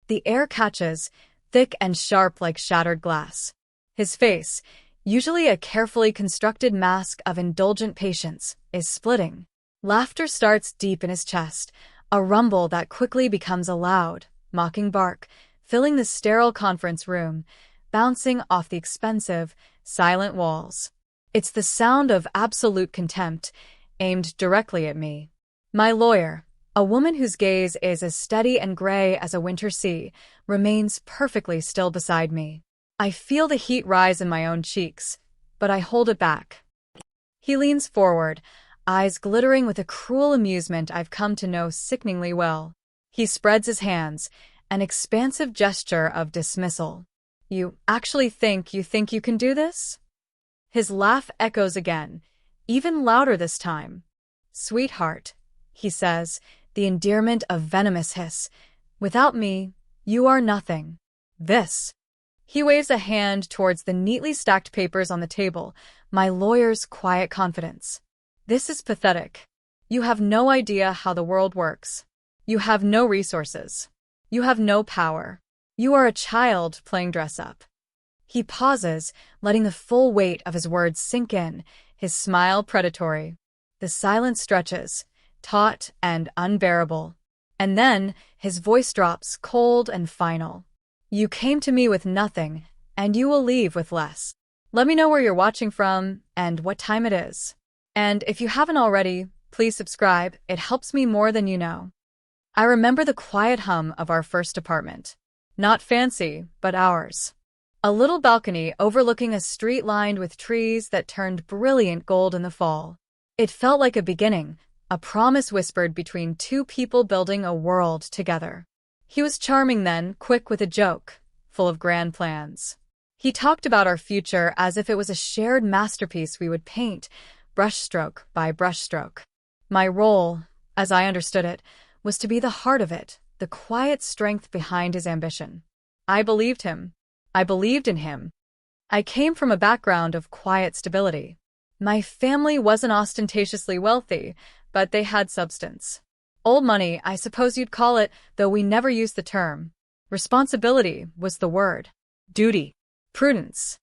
The air catches, thick and sharp like shattered glass. His face, usually a carefully constructed mask of indulgent patience, is splitting. Laughter starts deep in his chest, a rumble that quickly becomes a loud, mocking bark, filling the sterile conference room, bouncing off the expensive, silent walls. It's the sound of absolute contempt, aimed directly at me. My lawyer, a woman whose gaze is as steady and gray as a winter sea, remains perfectly still beside me. I feel the heat rise in my own cheeks, but I hold it back. He leans forward, eyes glittering with a cruel amusement I've come to know sickeningly well. He spreads his hands, an expansive gesture of dismissal. You actually think you can do this? His laugh echoes again, even louder this time. Sweetheart, he says, the endearment of venomous hiss. Without me, you are nothing. This. He waves a hand towards the neatly stacked papers on the table, my lawyer's quiet confidence. This is pathetic. You have no idea how the world works. You have no resources. You have no power. You are a child playing dress-up. He pauses, letting the full weight of his words sink in, his smile predatory. The silence stretches, taut and unbearable. And then, his voice drops, cold and final. You came to me with nothing, and you will leave with less. Let me know where you're watching from and what time it is. And if you haven't already, please subscribe, it helps me more than you know. I remember the quiet hum of our first apartment. Not fancy, but ours. A little balcony overlooking a street lined with trees that turned brilliant gold in the fall. It felt like a beginning, a promise whispered between two people building a world together. He was charming then, quick with a joke, full of grand plans. He talked about our future as if it was a shared masterpiece we would paint, brushstroke by brushstroke. My role, as I understood it, was to be the heart of it, the quiet strength behind his ambition. I believed him. I believed in him. I came from a background of quiet stability. My family wasn't ostentatiously wealthy, but they had substance. Old money, I suppose you'd call it, though we never used the term. Responsibility was the word. Duty. Prudence.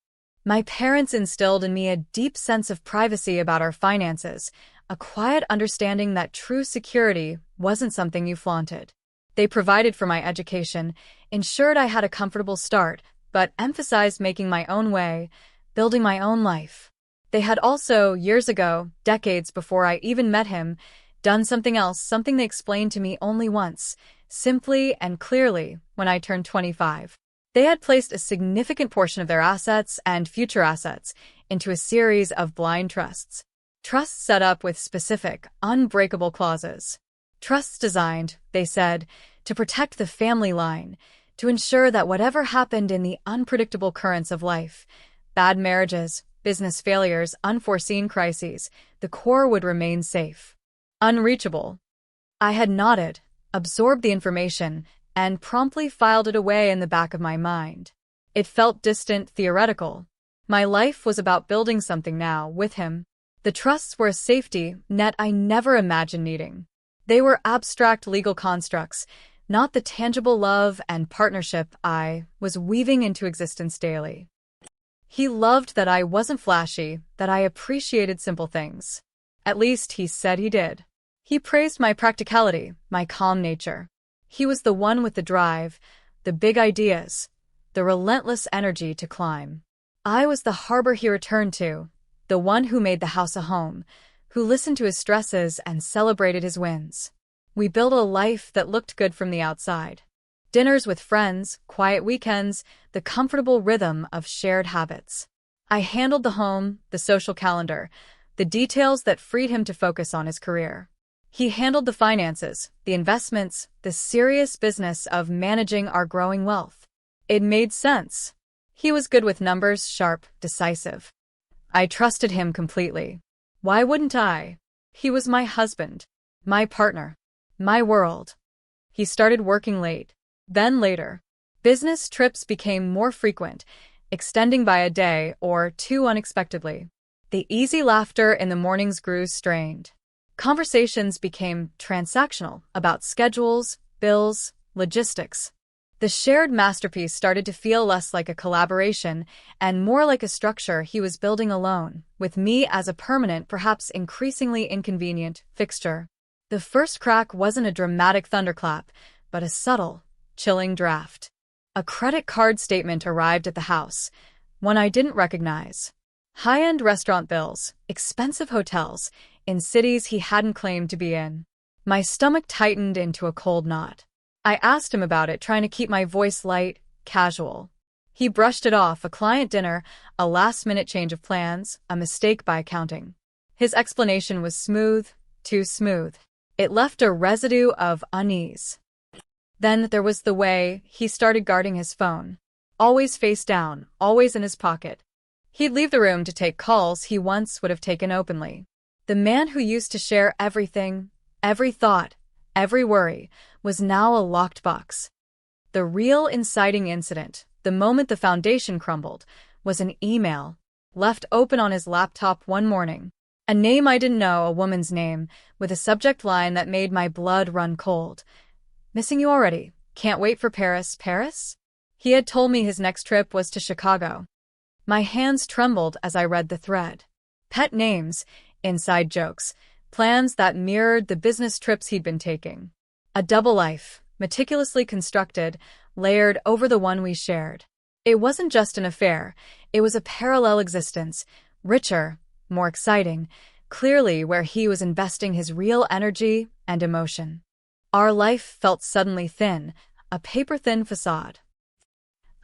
My parents instilled in me a deep sense of privacy about our finances, a quiet understanding that true security wasn't something you flaunted. They provided for my education, ensured I had a comfortable start, but emphasized making my own way, building my own life. They had also, years ago, decades before I even met him, done something else, something they explained to me only once, simply and clearly, when I turned 25. They had placed a significant portion of their assets and future assets into a series of blind trusts. Trusts set up with specific, unbreakable clauses. Trusts designed, they said, to protect the family line, to ensure that whatever happened in the unpredictable currents of life, bad marriages, business failures, unforeseen crises, the core would remain safe. Unreachable. I had nodded, absorbed the information, and promptly filed it away in the back of my mind. It felt distant, theoretical. My life was about building something now, with him. The trusts were a safety net I never imagined needing. They were abstract legal constructs, not the tangible love and partnership I was weaving into existence daily. He loved that I wasn't flashy, that I appreciated simple things. At least he said he did. He praised my practicality, my calm nature. He was the one with the drive, the big ideas, the relentless energy to climb. I was the harbor he returned to, the one who made the house a home, who listened to his stresses and celebrated his wins. We built a life that looked good from the outside. Dinners with friends, quiet weekends, the comfortable rhythm of shared habits. I handled the home, the social calendar, the details that freed him to focus on his career. He handled the finances, the investments, the serious business of managing our growing wealth. It made sense. He was good with numbers, sharp, decisive. I trusted him completely. Why wouldn't I? He was my husband, my partner, my world. He started working late, then later. Business trips became more frequent, extending by a day or two unexpectedly. The easy laughter in the mornings grew strained. Conversations became transactional about schedules, bills, logistics. The shared masterpiece started to feel less like a collaboration and more like a structure he was building alone, with me as a permanent, perhaps increasingly inconvenient, fixture. The first crack wasn't a dramatic thunderclap, but a subtle, chilling draft. A credit card statement arrived at the house, one I didn't recognize. High-end restaurant bills, expensive hotels, in cities he hadn't claimed to be in. My stomach tightened into a cold knot. I asked him about it, trying to keep my voice light, casual. He brushed it off: a client dinner, a last-minute change of plans, a mistake by accounting. His explanation was smooth, too smooth. It left a residue of unease. Then there was the way he started guarding his phone. Always face down, always in his pocket. He'd leave the room to take calls he once would have taken openly. The man who used to share everything, every thought, every worry, was now a locked box. The real inciting incident, the moment the foundation crumbled, was an email left open on his laptop one morning. A name I didn't know, a woman's name, with a subject line that made my blood run cold. "Missing you already. Can't wait for Paris." Paris? He had told me his next trip was to Chicago. My hands trembled as I read the thread. Pet names, inside jokes, plans that mirrored the business trips he'd been taking. A double life, meticulously constructed, layered over the one we shared. It wasn't just an affair, it was a parallel existence, richer, more exciting, clearly where he was investing his real energy and emotion. Our life felt suddenly thin, a paper-thin facade.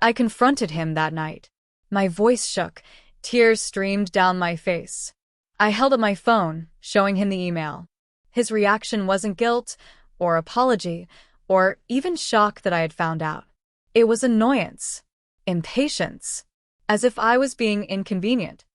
I confronted him that night. My voice shook, tears streamed down my face. I held up my phone, showing him the email. His reaction wasn't guilt, or apology, or even shock that I had found out. It was annoyance, impatience, as if I was being inconvenient.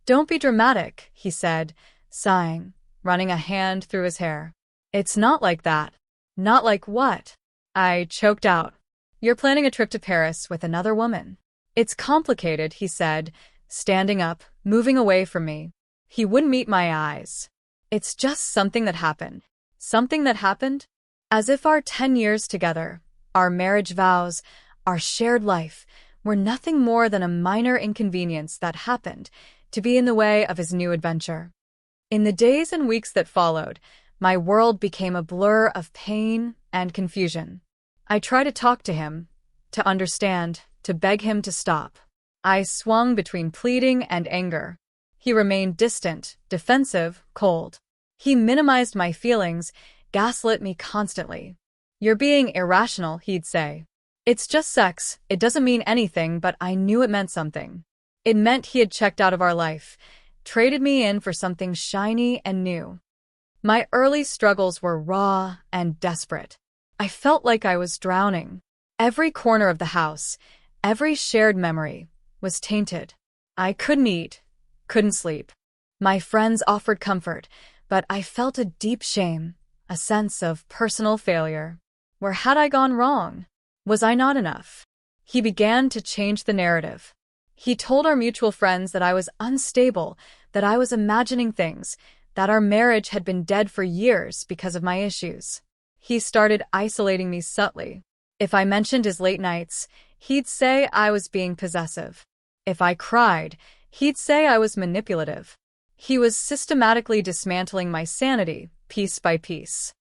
"Don't be dramatic," he said, sighing, running a hand through his hair. "It's not like that." "Not like what?" I choked out. "You're planning a trip to Paris with another woman." "It's complicated," he said, standing up, moving away from me. He wouldn't meet my eyes. "It's just something that happened." Something that happened? As if our 10 years together, our marriage vows, our shared life, were nothing more than a minor inconvenience that happened to be in the way of his new adventure. In the days and weeks that followed, my world became a blur of pain and confusion. I tried to talk to him, to understand, to beg him to stop. I swung between pleading and anger. He remained distant, defensive, cold. He minimized my feelings, gaslit me constantly. "You're being irrational," he'd say. "It's just sex, it doesn't mean anything," but I knew it meant something. It meant he had checked out of our life, traded me in for something shiny and new. My early struggles were raw and desperate. I felt like I was drowning. Every corner of the house, every shared memory, was tainted. I couldn't eat, couldn't sleep. My friends offered comfort, but I felt a deep shame, a sense of personal failure. Where had I gone wrong? Was I not enough? He began to change the narrative. He told our mutual friends that I was unstable, that I was imagining things, that our marriage had been dead for years because of my issues. He started isolating me subtly. If I mentioned his late nights, he'd say I was being possessive. If I cried, he'd say I was manipulative. He was systematically dismantling my sanity, piece by piece.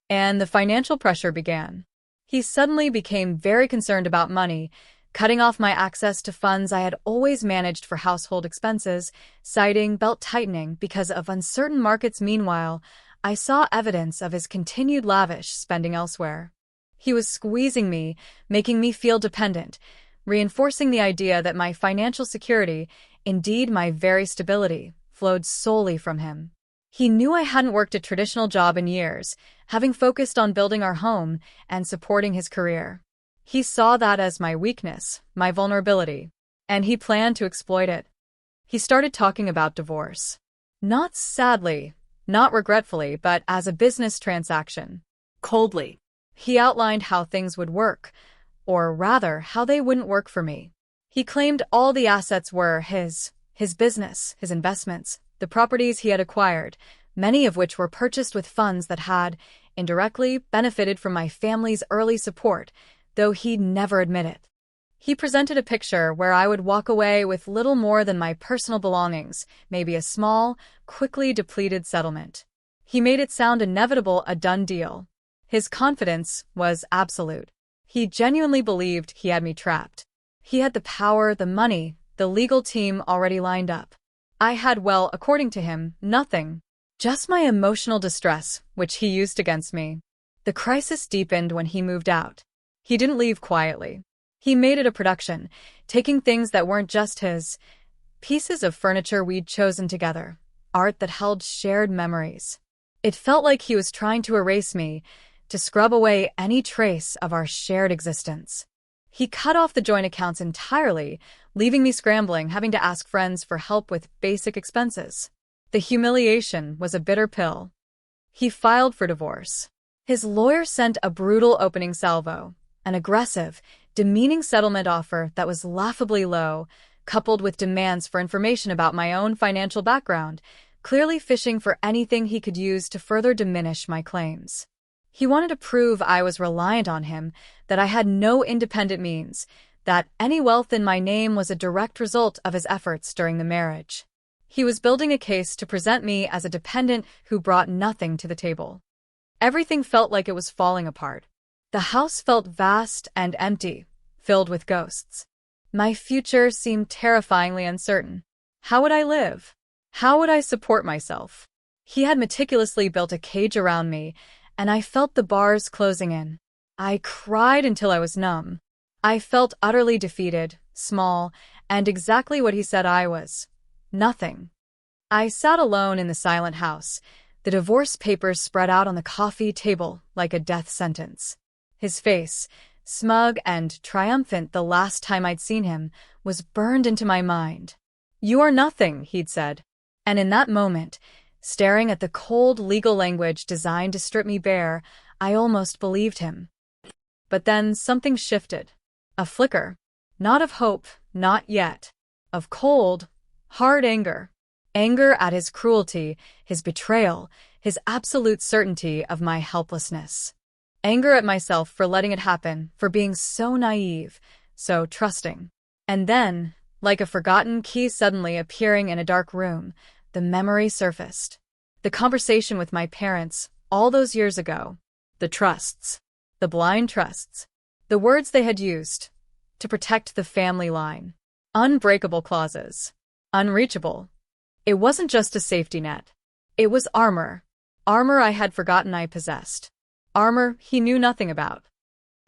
And the financial pressure began. He suddenly became very concerned about money, cutting off my access to funds I had always managed for household expenses, citing belt-tightening because of uncertain markets. Meanwhile, I saw evidence of his continued lavish spending elsewhere. He was squeezing me, making me feel dependent, reinforcing the idea that my financial security, indeed my very stability, flowed solely from him. He knew I hadn't worked a traditional job in years, having focused on building our home and supporting his career. He saw that as my weakness, my vulnerability, and he planned to exploit it. He started talking about divorce. Not sadly, not regretfully, but as a business transaction. Coldly. He outlined how things would work, or rather, how they wouldn't work for me. He claimed all the assets were his business, his investments, the properties he had acquired, many of which were purchased with funds that had, indirectly, benefited from my family's early support, though he'd never admit it. He presented a picture where I would walk away with little more than my personal belongings, maybe a small, quickly depleted settlement. He made it sound inevitable, a done deal. His confidence was absolute. He genuinely believed he had me trapped. He had the power, the money, the legal team already lined up. I had, well, according to him, nothing. Just my emotional distress, which he used against me. The crisis deepened when he moved out. He didn't leave quietly. He made it a production, taking things that weren't just his, pieces of furniture we'd chosen together, art that held shared memories. It felt like he was trying to erase me, to scrub away any trace of our shared existence. He cut off the joint accounts entirely, leaving me scrambling, having to ask friends for help with basic expenses. The humiliation was a bitter pill. He filed for divorce. His lawyer sent a brutal opening salvo, an aggressive, demeaning settlement offer that was laughably low, coupled with demands for information about my own financial background, clearly fishing for anything he could use to further diminish my claims. He wanted to prove I was reliant on him, that I had no independent means, that any wealth in my name was a direct result of his efforts during the marriage. He was building a case to present me as a dependent who brought nothing to the table. Everything felt like it was falling apart. The house felt vast and empty, filled with ghosts. My future seemed terrifyingly uncertain. How would I live? How would I support myself? He had meticulously built a cage around me, and I felt the bars closing in. I cried until I was numb. I felt utterly defeated, small, and exactly what he said I was. Nothing. I sat alone in the silent house, the divorce papers spread out on the coffee table like a death sentence. His face, smug and triumphant the last time I'd seen him, was burned into my mind. "You are nothing," he'd said. And in that moment, staring at the cold legal language designed to strip me bare, I almost believed him. But then something shifted. A flicker. Not of hope, not yet. Of cold, hard anger. Anger at his cruelty, his betrayal, his absolute certainty of my helplessness. Anger at myself for letting it happen, for being so naive, so trusting. And then, like a forgotten key suddenly appearing in a dark room, the memory surfaced. The conversation with my parents, all those years ago. The trusts. The blind trusts. The words they had used to protect the family line. Unbreakable clauses. Unreachable. It wasn't just a safety net. It was armor. Armor I had forgotten I possessed. Armor he knew nothing about.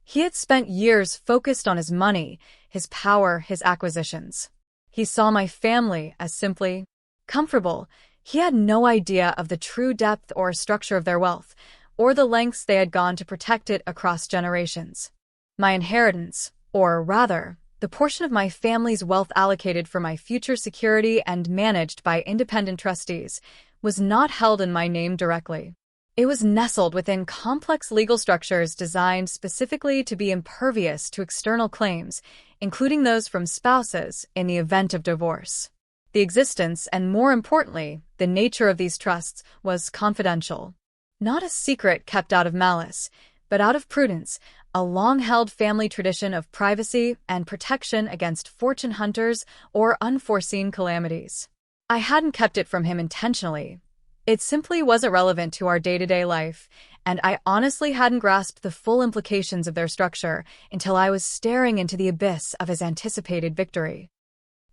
He had spent years focused on his money, his power, his acquisitions. He saw my family as simply comfortable. He had no idea of the true depth or structure of their wealth, or the lengths they had gone to protect it across generations. My inheritance, or rather, the portion of my family's wealth allocated for my future security and managed by independent trustees, was not held in my name directly. It was nestled within complex legal structures designed specifically to be impervious to external claims, including those from spouses in the event of divorce. The existence, and more importantly, the nature of these trusts was confidential. Not a secret kept out of malice, but out of prudence, a long-held family tradition of privacy and protection against fortune hunters or unforeseen calamities. I hadn't kept it from him intentionally. It simply wasn't relevant to our day-to-day life, and I honestly hadn't grasped the full implications of their structure until I was staring into the abyss of his anticipated victory.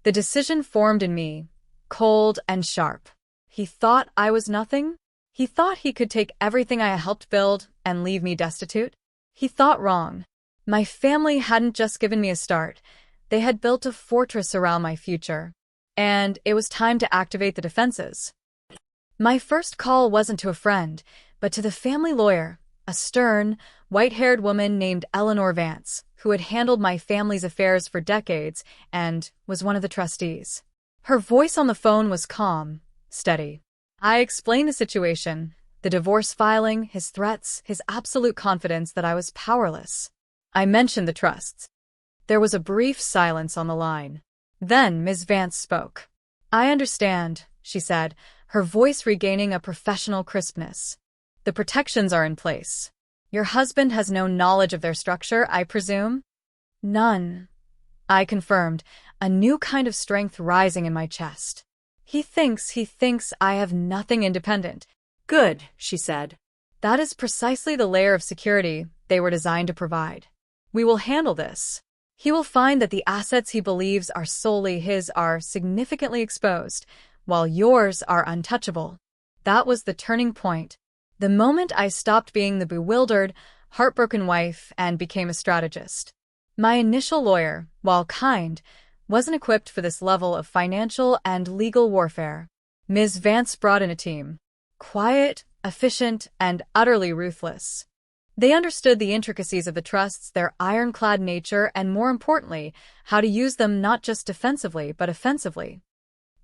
The decision formed in me, cold and sharp. He thought I was nothing? He thought he could take everything I helped build and leave me destitute? He thought wrong. My family hadn't just given me a start. They had built a fortress around my future. And it was time to activate the defenses. My first call wasn't to a friend, but to the family lawyer, a stern, white-haired woman named Eleanor Vance, who had handled my family's affairs for decades and was one of the trustees. Her voice on the phone was calm, steady. I explained the situation, the divorce filing, his threats, his absolute confidence that I was powerless. I mentioned the trusts. There was a brief silence on the line. Then Ms. Vance spoke. "I understand," she said, her voice regaining a professional crispness. "The protections are in place. Your husband has no knowledge of their structure, I presume? None, I confirmed, a new kind of strength rising in my chest. He thinks I have nothing independent. Good, she said. That is precisely the layer of security they were designed to provide. We will handle this. He will find that the assets he believes are solely his are significantly exposed, while yours are untouchable. That was the turning point. The moment I stopped being the bewildered, heartbroken wife and became a strategist. My initial lawyer, while kind, wasn't equipped for this level of financial and legal warfare. Ms. Vance brought in a team. Quiet, efficient, and utterly ruthless. They understood the intricacies of the trusts, their ironclad nature, and more importantly, how to use them not just defensively but offensively.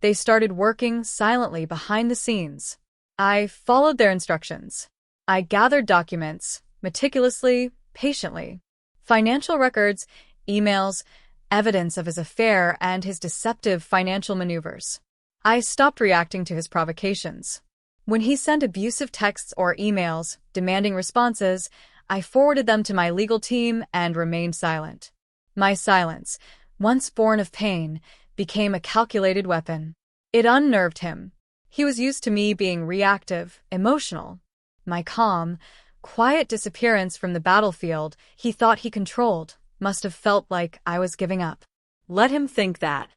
They started working silently behind the scenes. I followed their instructions. I gathered documents, meticulously, patiently. Financial records, emails, evidence of his affair and his deceptive financial maneuvers. I stopped reacting to his provocations. When he sent abusive texts or emails demanding responses, I forwarded them to my legal team and remained silent. My silence, once born of pain, became a calculated weapon. It unnerved him. He was used to me being reactive, emotional. My calm, quiet disappearance from the battlefield he thought he controlled must have felt like I was giving up. Let him think that.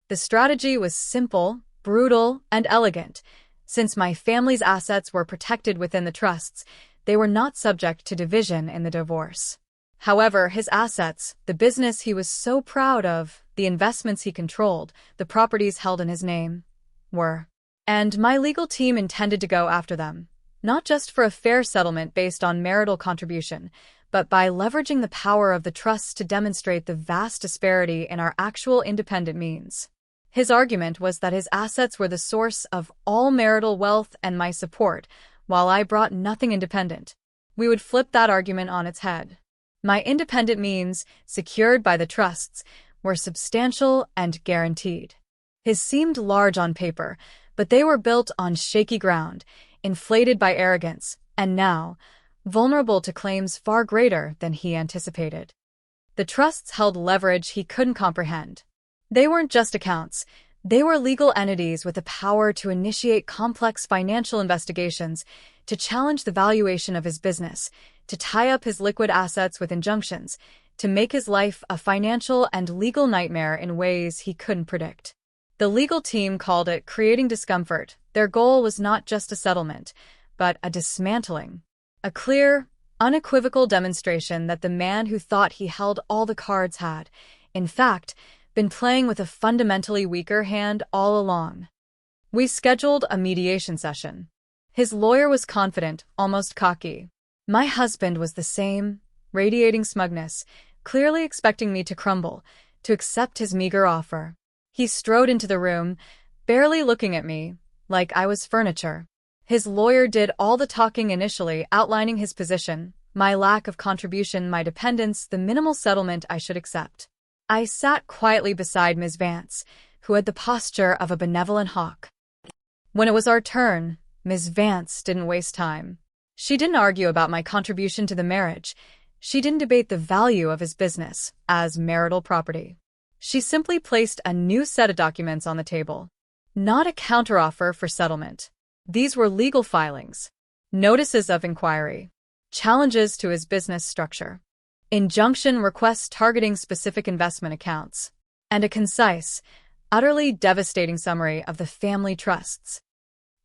The strategy was simple, brutal, and elegant. Since my family's assets were protected within the trusts, they were not subject to division in the divorce. However, his assets, the business he was so proud of, the investments he controlled, the properties held in his name, were. And my legal team intended to go after them, not just for a fair settlement based on marital contribution, but by leveraging the power of the trusts to demonstrate the vast disparity in our actual independent means. His argument was that his assets were the source of all marital wealth and my support, while I brought nothing independent. We would flip that argument on its head. My independent means, secured by the trusts, were substantial and guaranteed. His seemed large on paper, but they were built on shaky ground, inflated by arrogance, and now, vulnerable to claims far greater than he anticipated. The trusts held leverage he couldn't comprehend. They weren't just accounts. They were legal entities with the power to initiate complex financial investigations, to challenge the valuation of his business, to tie up his liquid assets with injunctions, to make his life a financial and legal nightmare in ways he couldn't predict. The legal team called it creating discomfort. Their goal was not just a settlement, but a dismantling. A clear, unequivocal demonstration that the man who thought he held all the cards had, in fact, been playing with a fundamentally weaker hand all along. We scheduled a mediation session. His lawyer was confident, almost cocky. My husband was the same, radiating smugness, clearly expecting me to crumble, to accept his meager offer. He strode into the room, barely looking at me, like I was furniture. His lawyer did all the talking initially, outlining his position, my lack of contribution, my dependence, the minimal settlement I should accept. I sat quietly beside Ms. Vance, who had the posture of a benevolent hawk. When it was our turn, Ms. Vance didn't waste time. She didn't argue about my contribution to the marriage. She didn't debate the value of his business as marital property. She simply placed a new set of documents on the table. Not a counteroffer for settlement. These were legal filings, notices of inquiry, challenges to his business structure, injunction requests targeting specific investment accounts, and a concise, utterly devastating summary of the family trusts.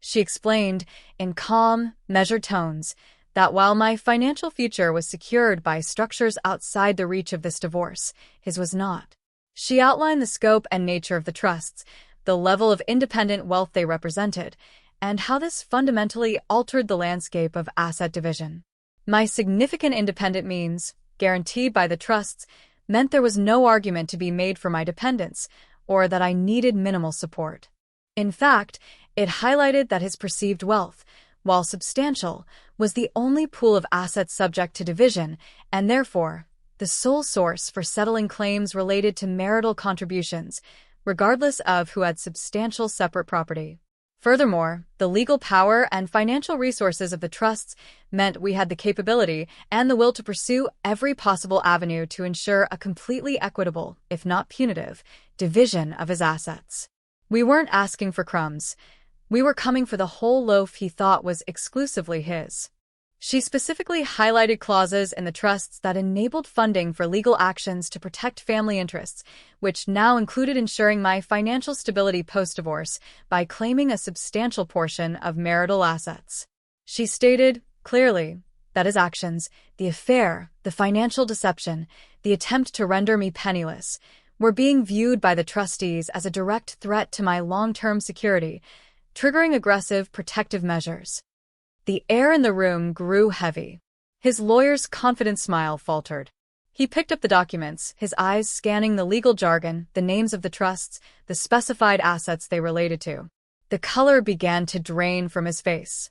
She explained, in calm, measured tones, that while my financial future was secured by structures outside the reach of this divorce, his was not. She outlined the scope and nature of the trusts, the level of independent wealth they represented, and how this fundamentally altered the landscape of asset division. My significant independent means, guaranteed by the trusts, meant there was no argument to be made for my dependence, or that I needed minimal support. In fact, it highlighted that his perceived wealth, while substantial, was the only pool of assets subject to division, and therefore, the sole source for settling claims related to marital contributions, regardless of who had substantial separate property. Furthermore, the legal power and financial resources of the trusts meant we had the capability and the will to pursue every possible avenue to ensure a completely equitable, if not punitive, division of his assets. We weren't asking for crumbs. We were coming for the whole loaf he thought was exclusively his. She specifically highlighted clauses in the trusts that enabled funding for legal actions to protect family interests, which now included ensuring my financial stability post-divorce by claiming a substantial portion of marital assets. She stated, clearly, that his actions, the affair, the financial deception, the attempt to render me penniless, were being viewed by the trustees as a direct threat to my long-term security, triggering aggressive protective measures. The air in the room grew heavy. His lawyer's confident smile faltered. He picked up the documents, his eyes scanning the legal jargon, the names of the trusts, the specified assets they related to. The color began to drain from his face.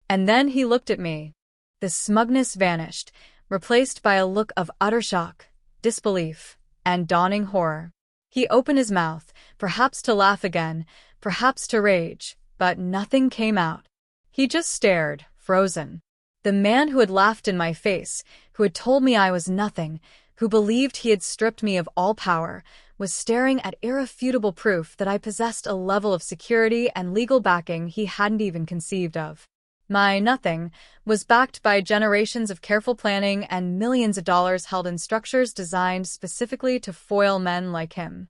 And then he looked at me. The smugness vanished, replaced by a look of utter shock, disbelief, and dawning horror. He opened his mouth, perhaps to laugh again, perhaps to rage, but nothing came out. He just stared, frozen. The man who had laughed in my face, who had told me I was nothing, who believed he had stripped me of all power, was staring at irrefutable proof that I possessed a level of security and legal backing he hadn't even conceived of. My nothing was backed by generations of careful planning and millions of dollars held in structures designed specifically to foil men like him.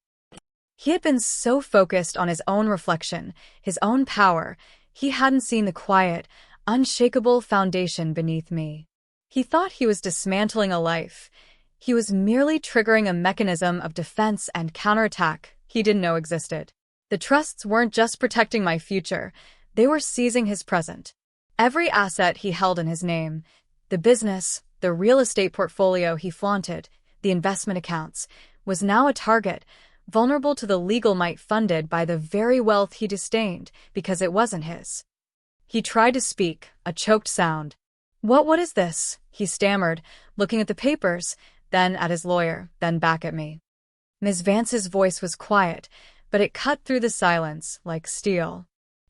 He had been so focused on his own reflection, his own power, he hadn't seen the quiet, unshakable foundation beneath me. He thought he was dismantling a life. He was merely triggering a mechanism of defense and counterattack he didn't know existed. The trusts weren't just protecting my future, they were seizing his present. Every asset he held in his name, the business, the real estate portfolio he flaunted, the investment accounts, was now a target, vulnerable to the legal might funded by the very wealth he disdained because it wasn't his. He tried to speak, a choked sound. What is this?" he stammered, looking at the papers, then at his lawyer, then back at me. Ms. Vance's voice was quiet, but it cut through the silence like steel.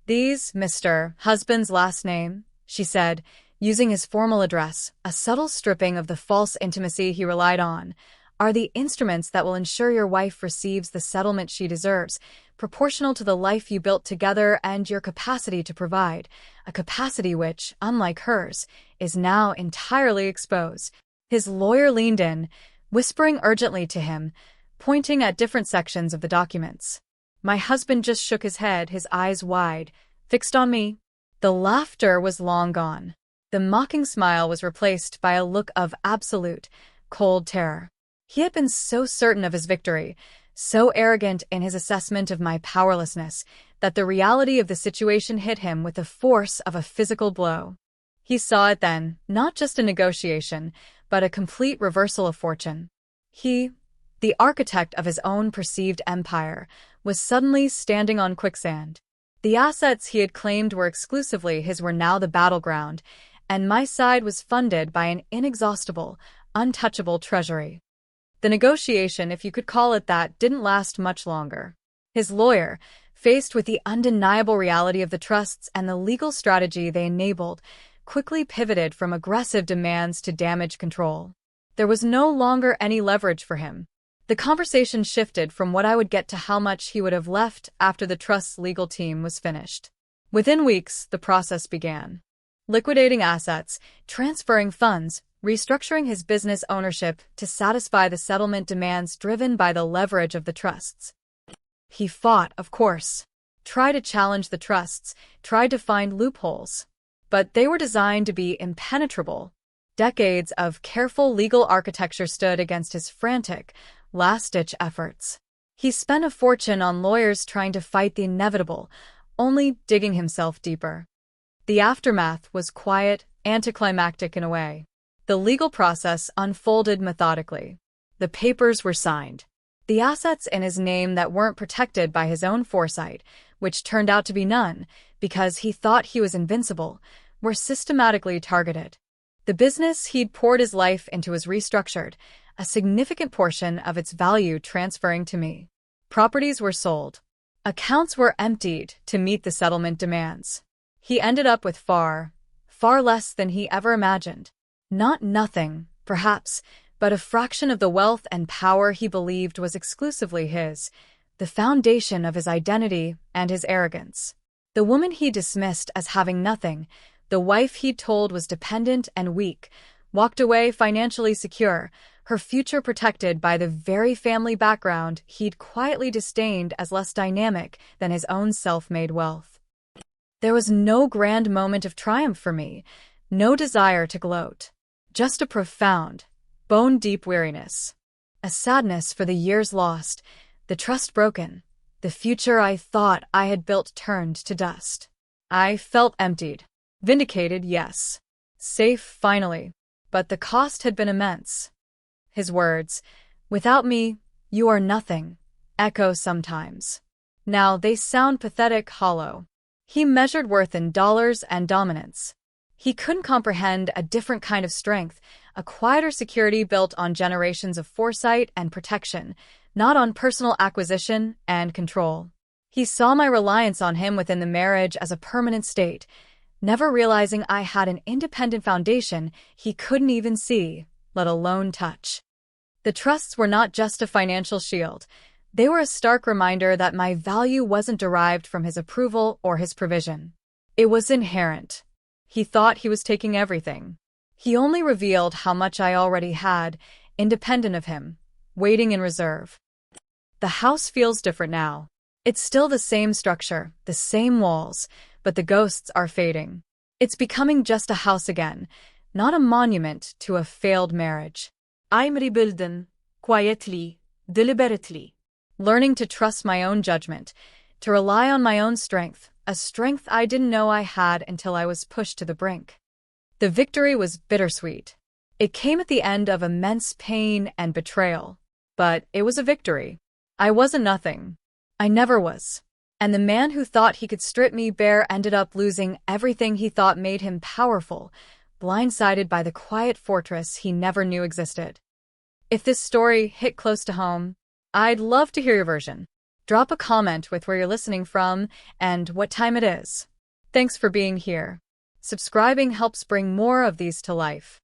"These, Mr. Husband's last name," she said, using his formal address, a subtle stripping of the false intimacy he relied on, "are the instruments that will ensure your wife receives the settlement she deserves, proportional to the life you built together and your capacity to provide, a capacity which, unlike hers, is now entirely exposed." His lawyer leaned in, whispering urgently to him, pointing at different sections of the documents. My husband just shook his head, his eyes wide, fixed on me. The laughter was long gone. The mocking smile was replaced by a look of absolute, cold terror. He had been so certain of his victory, so arrogant in his assessment of my powerlessness, that the reality of the situation hit him with the force of a physical blow. He saw it then, not just a negotiation, but a complete reversal of fortune. He, the architect of his own perceived empire, was suddenly standing on quicksand. The assets he had claimed were exclusively his were now the battleground, and my side was funded by an inexhaustible, untouchable treasury. The negotiation, if you could call it that, didn't last much longer. His lawyer, faced with the undeniable reality of the trusts and the legal strategy they enabled, quickly pivoted from aggressive demands to damage control. There was no longer any leverage for him. The conversation shifted from what I would get to how much he would have left after the trust's legal team was finished. Within weeks, the process began. Liquidating assets, transferring funds, restructuring his business ownership to satisfy the settlement demands driven by the leverage of the trusts. He fought, of course, tried to challenge the trusts, tried to find loopholes. But they were designed to be impenetrable. Decades of careful legal architecture stood against his frantic, last-ditch efforts. He spent a fortune on lawyers trying to fight the inevitable, only digging himself deeper. The aftermath was quiet, anticlimactic in a way. The legal process unfolded methodically. The papers were signed. The assets in his name that weren't protected by his own foresight, which turned out to be none, because he thought he was invincible, were systematically targeted. The business he'd poured his life into was restructured, a significant portion of its value transferring to me. Properties were sold. Accounts were emptied to meet the settlement demands. He ended up with far, far less than he ever imagined. Not nothing, perhaps, but a fraction of the wealth and power he believed was exclusively his, the foundation of his identity and his arrogance. The woman he dismissed as having nothing, the wife he'd told was dependent and weak, walked away financially secure, her future protected by the very family background he'd quietly disdained as less dynamic than his own self-made wealth. There was no grand moment of triumph for me, no desire to gloat, just a profound, bone-deep weariness, a sadness for the years lost, the trust broken, the future I thought I had built turned to dust. I felt emptied. Vindicated, yes. Safe, finally. But the cost had been immense. His words, "Without me, you are nothing," echo sometimes. Now they sound pathetic, hollow. He measured worth in dollars and dominance. He couldn't comprehend a different kind of strength, a quieter security built on generations of foresight and protection, not on personal acquisition and control. He saw my reliance on him within the marriage as a permanent state, never realizing I had an independent foundation he couldn't even see, let alone touch. The trusts were not just a financial shield. They were a stark reminder that my value wasn't derived from his approval or his provision. It was inherent. He thought he was taking everything. He only revealed how much I already had, independent of him, waiting in reserve. The house feels different now. It's still the same structure, the same walls, but the ghosts are fading. It's becoming just a house again, not a monument to a failed marriage. I'm rebuilding, quietly, deliberately. Learning to trust my own judgment, to rely on my own strength, a strength I didn't know I had until I was pushed to the brink. The victory was bittersweet. It came at the end of immense pain and betrayal. But it was a victory. I wasn't nothing. I never was. And the man who thought he could strip me bare ended up losing everything he thought made him powerful, blindsided by the quiet fortress he never knew existed. If this story hit close to home, I'd love to hear your version. Drop a comment with where you're listening from and what time it is. Thanks for being here. Subscribing helps bring more of these to life.